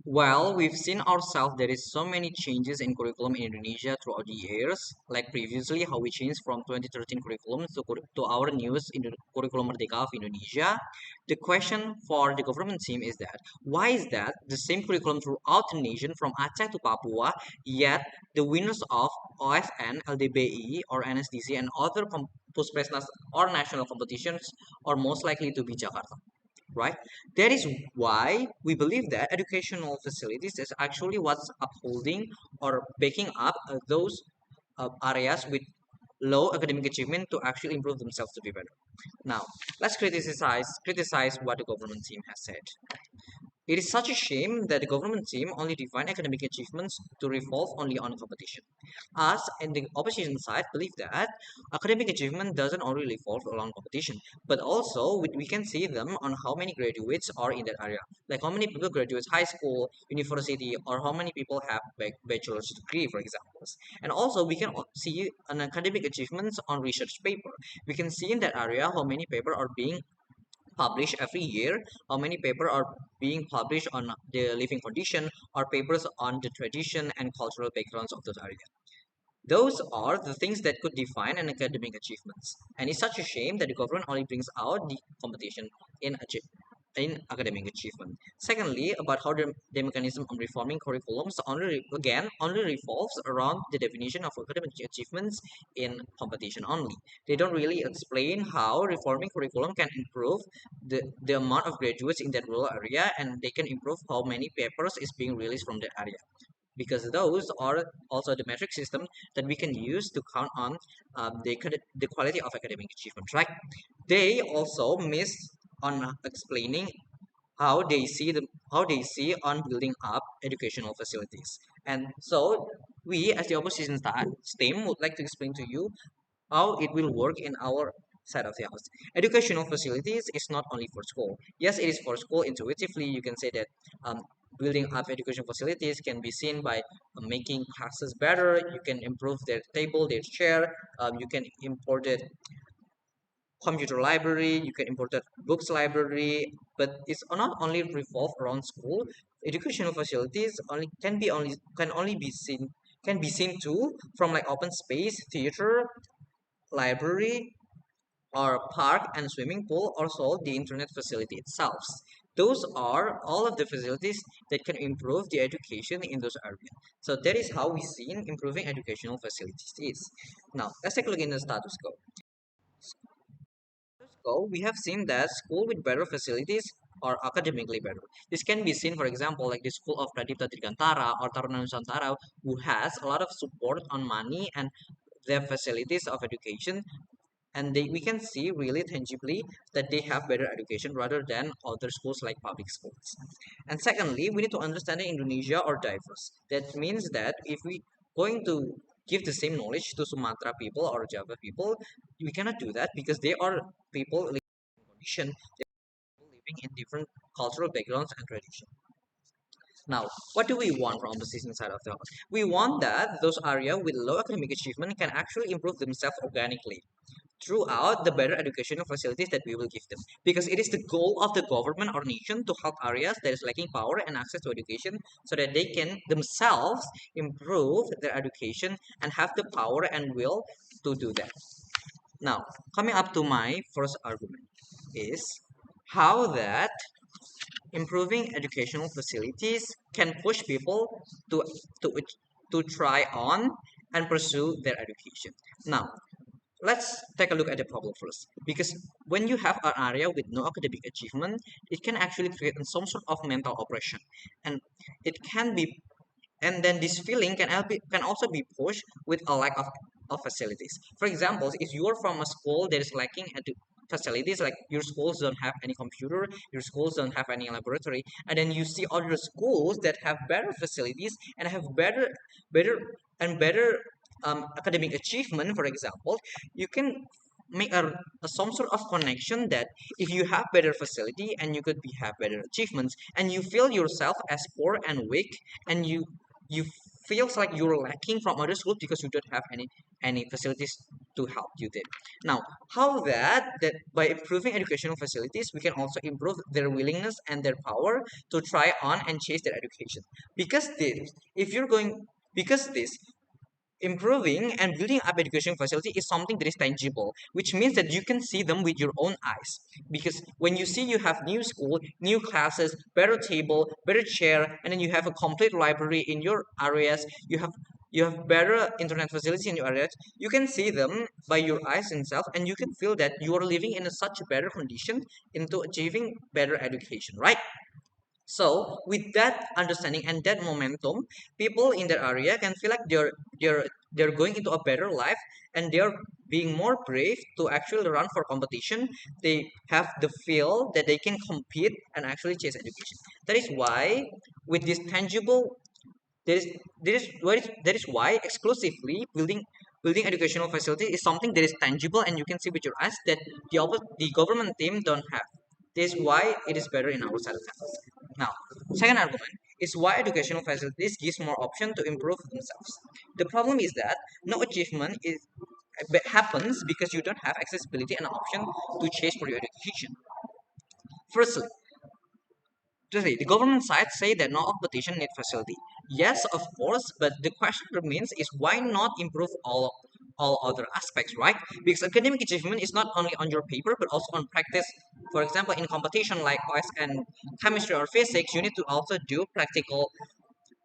Well, we've seen ourselves there is so many changes in curriculum in Indonesia throughout the years. Like previously, how we changed from 2013 curriculum to our newest in curriculum Merdeka of Indonesia. The question for the government team is that why is that the same curriculum throughout the nation from Aceh to Papua, yet the winners of OFN, LDBI, or NSDC and other Puspresnas or national competitions are most likely to be Jakarta, right? That is why we believe that educational facilities is actually what's upholding or backing up those areas with low academic achievement to actually improve themselves to be better. Now, let's criticize what the government team has said. It is such a shame that the government team only define academic achievements to revolve only on competition. Us and the opposition side believe that academic achievement doesn't only revolve around competition, but also we can see them on how many graduates are in that area. Like how many people graduate high school, university, or how many people have bachelor's degree, for example. And also we can see an academic achievements on research paper. We can see in that area how many paper are being published every year, how many papers are being published on the living condition or papers on the tradition and cultural backgrounds of those areas. Those are the things that could define an academic achievements. And it's such a shame that the government only brings out the competition in in academic achievement. Secondly, about how the mechanism of reforming curriculums only revolves around the definition of academic achievements in competition only. They don't really explain how reforming curriculum can improve the amount of graduates in that rural area and they can improve how many papers is being released from that area because those are also the metric system that we can use to count on the quality of academic achievement, right? They also miss on explaining how they see on building up educational facilities. And so we as the opposition team would like to explain to you how it will work in our side of the house. Educational facilities is not only for school. Yes, it is for school. Intuitively, you can say that building up education facilities can be seen by making classes better. You can improve their table, their chair. You can import it computer library. You can import it books library. But it's not only revolve around school. Educational facilities only be seen too from like open space, theater, library, or park and swimming pool, also the internet facility itself. Those are all of the facilities that can improve the education in those areas. So that is how we see in improving educational facilities is. Now let's take a look in the status quo. So we have seen that school with better facilities are academically better. This can be seen, for example, like the School of Pradipta Trigantara or Taruna Nusantara, who has a lot of support on money and their facilities of education and we can see really tangibly that they have better education rather than other schools like public schools. And secondly, we need to understand that Indonesia are diverse. That means that if we going to give the same knowledge to Sumatra people or Java people, we cannot do that because they are people living in condition, they're living in different cultural backgrounds and traditions. Now, what do we want from the opposition side of the house? We want that those areas with low academic achievement can actually improve themselves organically throughout the better educational facilities that we will give them. Because it is the goal of the government or nation to help areas that is lacking power and access to education so that they can themselves improve their education and have the power and will to do that. Now, coming up to my first argument is how that improving educational facilities can push people to to to try on and pursue their education. Now, let's take a look at the problem first. Because when you have an area with no academic achievement, it can actually create some sort of mental oppression. And it can be, and then this feeling can also be pushed with a lack of facilities. For example, if you are from a school that is lacking at facilities, like your schools don't have any computer, your schools don't have any laboratory, and then you see other schools that have better facilities and have better better academic achievement, for example, you can make some sort of connection that if you have better facility and you could be have better achievements and you feel yourself as poor and weak and you feels like you're lacking from other schools because you don't have any facilities to help you there. Now, how that by improving educational facilities, we can also improve their willingness and their power to try on and chase their education. Because this, if you're going, because this improving and building up education facility is something that is tangible, which means that you can see them with your own eyes. Because when you see you have new school, new classes, better table, better chair, and then you have a complete library in your areas, you have better internet facilities in your areas, you can see them by your eyes itself, and you can feel that you are living in a such a better condition into achieving better education, right? So with that understanding and that momentum, people in that area can feel like they're going into a better life, and they're being more brave to actually run for competition. They have the feel that they can compete and actually chase education. That is why with this tangible that is why exclusively building educational facility is something that is tangible and you can see with your eyes that the government team don't have. This is why it is better in our side of campus. Now, second argument is why educational facilities gives more option to improve themselves. The problem is that no achievement happens because you don't have accessibility and option to chase for your education. Firstly, the government side say that no competition need facility. Yes, of course, but the question remains is why not improve all other aspects, right? Because academic achievement is not only on your paper but also on practice. For example, in competition like OS and chemistry or physics, you need to also do practical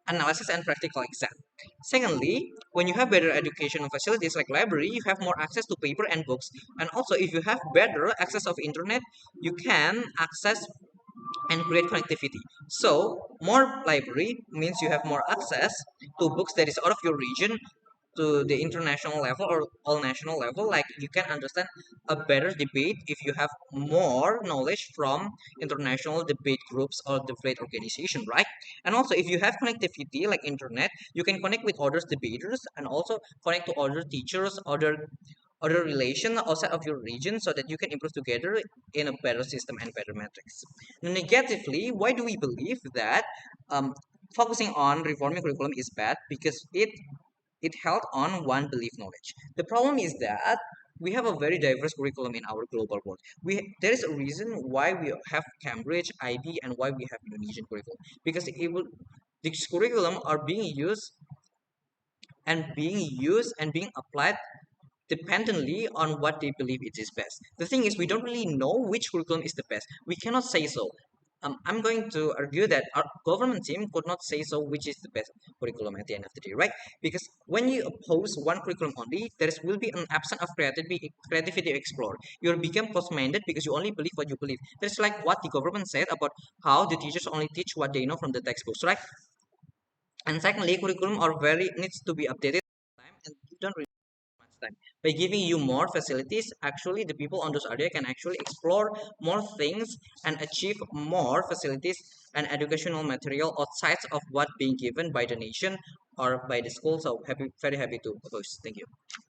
analysis and practical exam. Secondly, when you have better educational facilities like library, you have more access to paper and books. And also, if you have better access of internet, you can access and create connectivity. So more library means you have more access to books that is out of your region to the international level or all national level. Like you can understand a better debate if you have more knowledge from international debate groups or debate organization, right? And also if you have connectivity like internet, you can connect with other debaters and also connect to other teachers, other relation outside of your region so that you can improve together in a better system and better metrics. Negatively, why do we believe that focusing on reforming curriculum is bad? Because it held on one belief knowledge. The problem is that we have a very diverse curriculum in our global world. There is a reason why we have Cambridge, IB, and why we have Indonesian curriculum because these curriculum are being applied dependently on what they believe it is best. The thing is, we don't really know which curriculum is the best. We cannot say so. I'm going to argue that our government team could not say so which is the best curriculum at the end of the day, right? Because when you oppose one curriculum only, will be an absence of creativity to explore. You become closed-minded because you only believe what you believe. That's like what the government said about how the teachers only teach what they know from the textbooks, right? And secondly, curriculum are very needs to be updated time, and you don't much time. By giving you more facilities, actually the people on those area can actually explore more things and achieve more facilities and educational material outside of what being given by the nation or by the school. So very happy to oppose. Thank you.